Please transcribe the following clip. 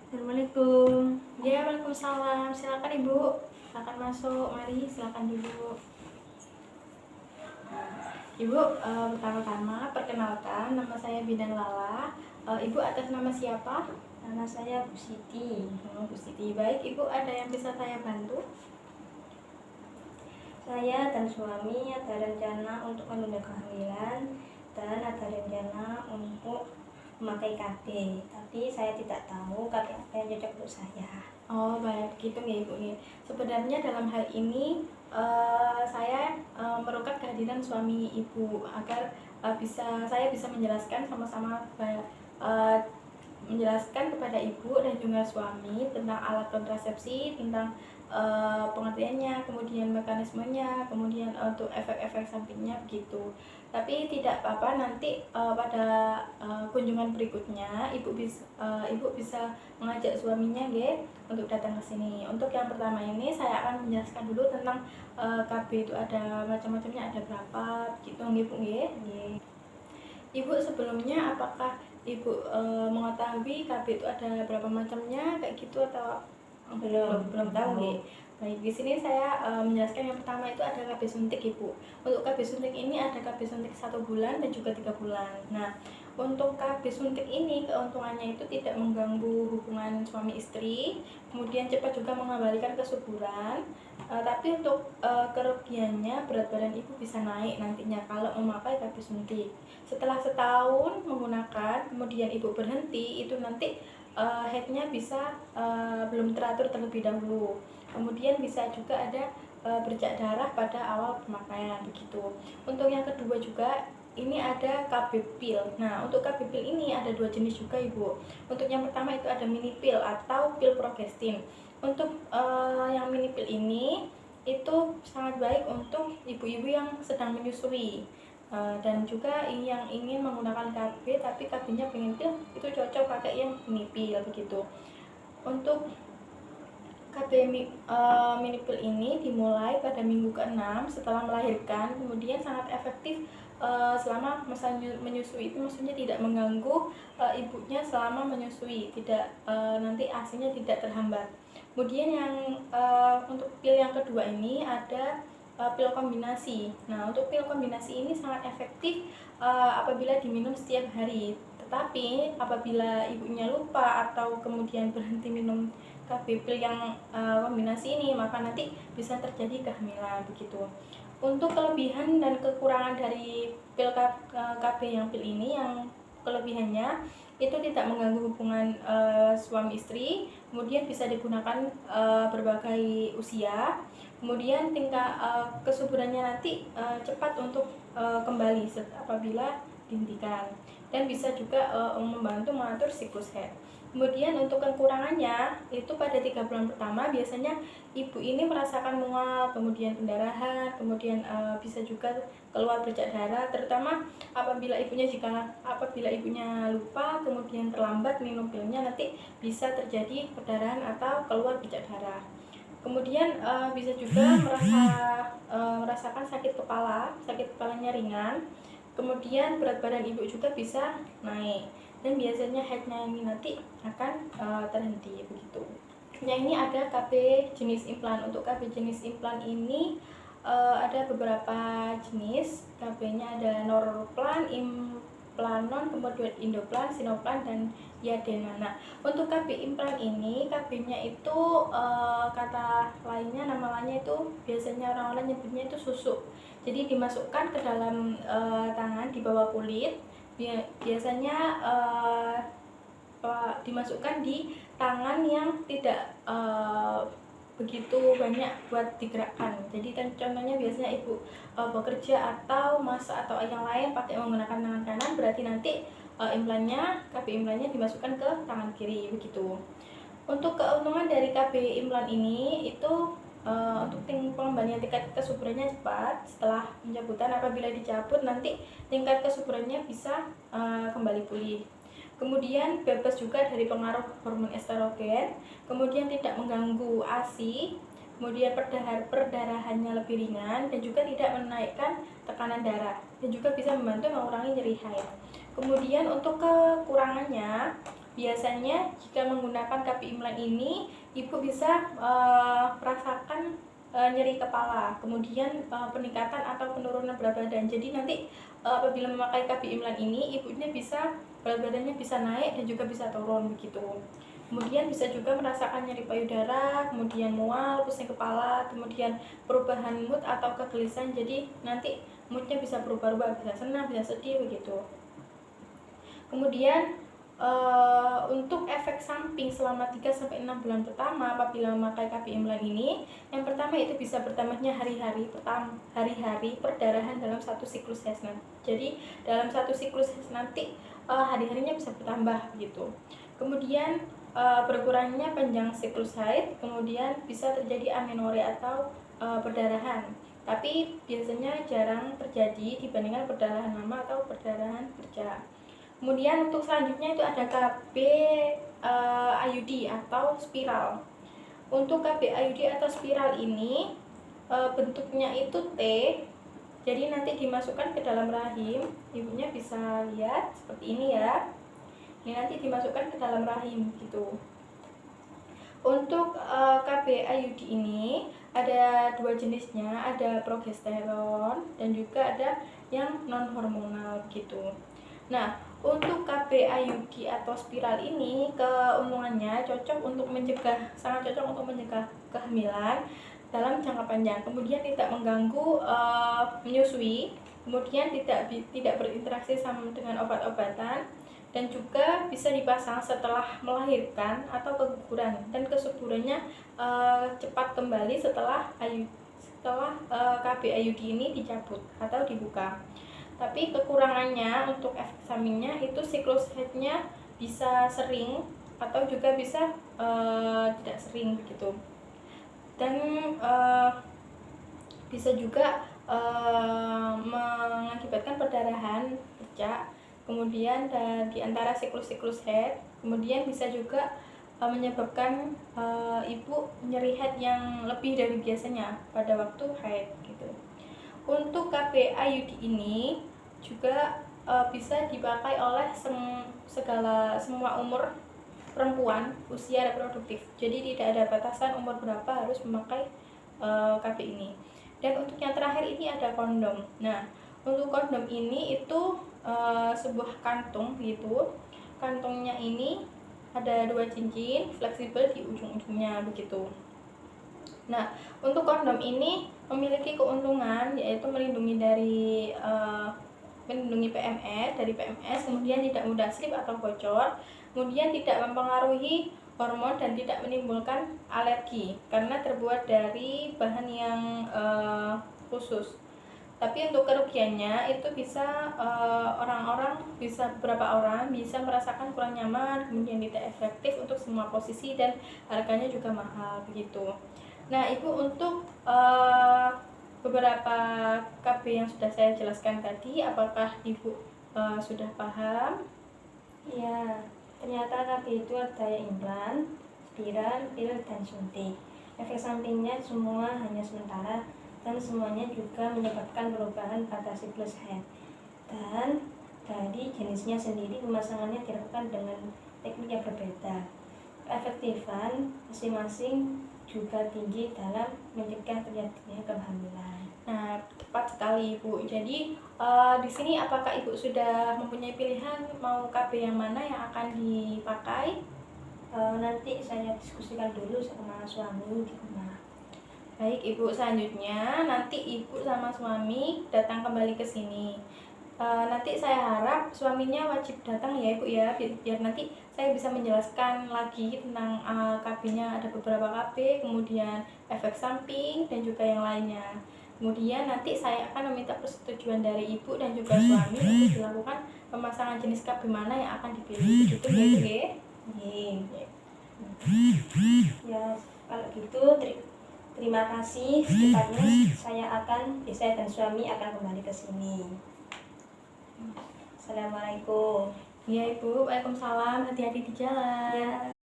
Assalamualaikum. Ya, waalaikumsalam. Silakan Ibu. Silakan masuk. Mari, silakan dulu. Ibu, pertama-tama perkenalkan, nama saya Bidan Lala. Ibu atas nama siapa? Nama saya Bu Siti. Bu Siti. Baik, Ibu, ada yang bisa saya bantu? Saya dan suami ada rencana untuk menunda kehamilan dan ada rencana untuk memakai KB. Tapi saya tidak tahu KB apa yang cocok untuk saya. Oh, baik, gitu ya Ibu. Sebenarnya dalam hal ini saya merukat kehadiran suami Ibu agar saya bisa menjelaskan sama-sama menjelaskan kepada Ibu dan juga suami tentang alat kontrasepsi, tentang pengertiannya, kemudian mekanismenya, kemudian untuk efek-efek sampingnya begitu. Tapi tidak apa-apa, nanti pada kunjungan berikutnya Ibu bisa mengajak suaminya untuk datang ke sini. Untuk yang pertama ini saya akan menjelaskan dulu tentang KB itu ada macam-macamnya, ada berapa gitu nggih Bu nggih. Ibu sebelumnya apakah Ibu mengetahui KB itu ada berapa macamnya kayak gitu atau belum tahu nggih? Baik, di sini saya menjelaskan yang pertama itu ada KB suntik Ibu. Untuk KB suntik ini ada KB suntik 1 bulan dan juga 3 bulan. Nah, untuk KB suntik ini keuntungannya itu tidak mengganggu hubungan suami istri, kemudian cepat juga mengembalikan kesuburan. Tapi untuk kerugiannya berat badan Ibu bisa naik nantinya kalau memakai KB suntik. Setelah setahun menggunakan, kemudian Ibu berhenti, itu nanti headnya bisa belum teratur terlebih dahulu. Kemudian bisa juga ada bercak darah pada awal pemakaian begitu. Untuk yang kedua juga ini ada KB pil. Nah, untuk KB pil ini ada 2 jenis juga Ibu. Untuk yang pertama itu ada mini pil atau pil progestin. Untuk yang mini pil ini itu sangat baik untuk ibu-ibu yang sedang menyusui. Dan juga yang ingin menggunakan KB tapi KB-nya pengen pil, itu cocok pakai yang mini pil begitu. Untuk KB mini pil ini dimulai pada minggu ke-6 setelah melahirkan, kemudian sangat efektif selama masa menyusui. Itu maksudnya tidak mengganggu ibunya selama menyusui, tidak nanti ASI-nya tidak terhambat. Kemudian yang untuk pil yang kedua ini ada pil kombinasi. Nah, untuk pil kombinasi ini sangat efektif apabila diminum setiap hari. Tetapi apabila ibunya lupa atau kemudian berhenti minum KB pil yang kombinasi ini, maka nanti bisa terjadi kehamilan begitu. Untuk kelebihan dan kekurangan dari pil KB yang pil ini, yang kelebihannya itu tidak mengganggu hubungan suami istri, kemudian bisa digunakan berbagai usia, kemudian tingkat kesuburannya nanti cepat untuk kembali apabila dihentikan, dan bisa juga membantu mengatur siklus head. Kemudian untuk kekurangannya itu pada 3 bulan pertama biasanya ibu ini merasakan mual, kemudian pendarahan, kemudian bisa juga keluar bercak darah, terutama apabila ibunya lupa kemudian terlambat minum pilnya, nanti bisa terjadi perdarahan atau keluar bercak darah. Kemudian bisa juga merasakan sakit kepalanya ringan, kemudian berat badan ibu juga bisa naik, dan biasanya headnya ini nanti akan terhenti begitu. Yang ini ada KB jenis implan. Untuk KB jenis implan ini ada beberapa jenis. KB-nya ada Norplan, Implanon, kemudian Indoplan, Sinoplan, dan Yadena. Nah, untuk KB implan ini, KB-nya itu kata lainnya, nama lainnya itu biasanya orang-orang nyebutnya itu susuk. Jadi dimasukkan ke dalam tangan di bawah kulit. Biasanya dimasukkan di tangan yang tidak begitu banyak buat digerakkan. Jadi kan contohnya biasanya ibu bekerja atau masak atau yang lain pakai menggunakan tangan kanan, berarti nanti KB implannya dimasukkan ke tangan kiri begitu. Untuk keuntungan dari KB implan ini itu untuk pengembalian tingkat kesuburannya cepat setelah pencabutan. Apabila dicabut nanti tingkat kesuburannya bisa kembali pulih. Kemudian bebas juga dari pengaruh hormon estrogen, kemudian tidak mengganggu ASI, kemudian perdarahannya lebih ringan, dan juga tidak menaikkan tekanan darah, dan juga bisa membantu mengurangi nyeri haid. Kemudian untuk kekurangannya, biasanya jika menggunakan KB Imlan ini, ibu bisa merasakan nyeri kepala, kemudian peningkatan atau penurunan berat badan. Jadi nanti apabila memakai KB Imlan ini, ibunya bisa berat badannya bisa naik dan juga bisa turun begitu. Kemudian bisa juga merasakan nyeri payudara, kemudian mual, pusing kepala, kemudian perubahan mood atau kegelisahan. Jadi nanti moodnya bisa berubah-ubah, bisa senang, bisa sedih begitu. Kemudian untuk efek samping selama 3-6 bulan pertama apabila memakai KB Imlan ini, yang pertama itu bisa bertambahnya hari-hari perdarahan dalam satu siklus haid. Jadi dalam satu siklus haid nanti hari-harinya bisa bertambah begitu. Kemudian berkurangnya panjang siklus haid, kemudian bisa terjadi amenore atau perdarahan. Tapi biasanya jarang terjadi dibandingkan perdarahan lama atau perdarahan bercak. Kemudian untuk selanjutnya itu ada KB IUD atau spiral. Untuk KB IUD atau spiral ini bentuknya itu T. Jadi nanti dimasukkan ke dalam rahim. Ibunya bisa lihat seperti ini ya. Ini nanti dimasukkan ke dalam rahim gitu. Untuk KB IUD ini ada dua jenisnya, ada progesteron dan juga ada yang non hormonal gitu. Nah, untuk KB IUD atau spiral ini keuntungannya sangat cocok untuk mencegah kehamilan dalam jangka panjang. Kemudian tidak mengganggu menyusui, kemudian tidak berinteraksi sama dengan obat-obatan, dan juga bisa dipasang setelah melahirkan atau keguguran, dan kesuburannya cepat kembali setelah KB IUD ini dicabut atau dibuka. Tapi kekurangannya untuk efek sampingnya itu siklus haidnya bisa sering atau juga bisa tidak sering gitu, dan bisa juga mengakibatkan perdarahan bercak. Kemudian di antara siklus-siklus haid, kemudian bisa juga menyebabkan ibu nyeri haid yang lebih dari biasanya pada waktu haid gitu. Untuk KB IUD ini juga bisa dipakai oleh semua umur perempuan usia reproduktif. Jadi tidak ada batasan umur berapa harus memakai KB ini. Dan untuk yang terakhir ini ada kondom. Nah, untuk kondom ini itu sebuah kantung gitu. Kantungnya ini ada 2 cincin fleksibel di ujung-ujungnya begitu. Nah, untuk kondom ini memiliki keuntungan yaitu melindungi dari PMS, kemudian tidak mudah slip atau bocor, kemudian tidak mempengaruhi hormon dan tidak menimbulkan alergi karena terbuat dari bahan yang khusus. Tapi untuk kerugiannya itu bisa beberapa orang bisa merasakan kurang nyaman, kemudian tidak efektif untuk semua posisi, dan harganya juga mahal begitu. Nah, Ibu, untuk beberapa KB yang sudah saya jelaskan tadi, apakah Ibu sudah paham? Ya, ternyata KB itu ada implan, spiral, pil, dan suntik. Efek sampingnya semua hanya sementara dan semuanya juga menyebabkan perubahan pada siklus haid. Dan dari jenisnya sendiri pemasangannya dilakukan dengan teknik yang berbeda. Keefektifan masing-masing juga tinggi dalam mencegah terjadinya kehamilan. Nah, tepat sekali Ibu. Jadi di sini apakah Ibu sudah mempunyai pilihan mau KB yang mana yang akan dipakai? Nanti saya diskusikan dulu sama suami di rumah. Baik Ibu, selanjutnya nanti Ibu sama suami datang kembali ke sini. Nanti saya harap suaminya wajib datang ya Ibu ya, biar nanti saya bisa menjelaskan lagi tentang KB-nya. Ada beberapa KB, kemudian efek samping dan juga yang lainnya. Kemudian nanti saya akan meminta persetujuan dari Ibu dan juga suami untuk dilakukan pemasangan jenis KB mana yang akan dipilih. Begitu ya Ibu ya? Ya, kalau gitu terima kasih. Secepatnya saya dan suami akan kembali ke sini. Assalamualaikum. Ya Ibu, waalaikumsalam. Hati-hati di jalan. Ya.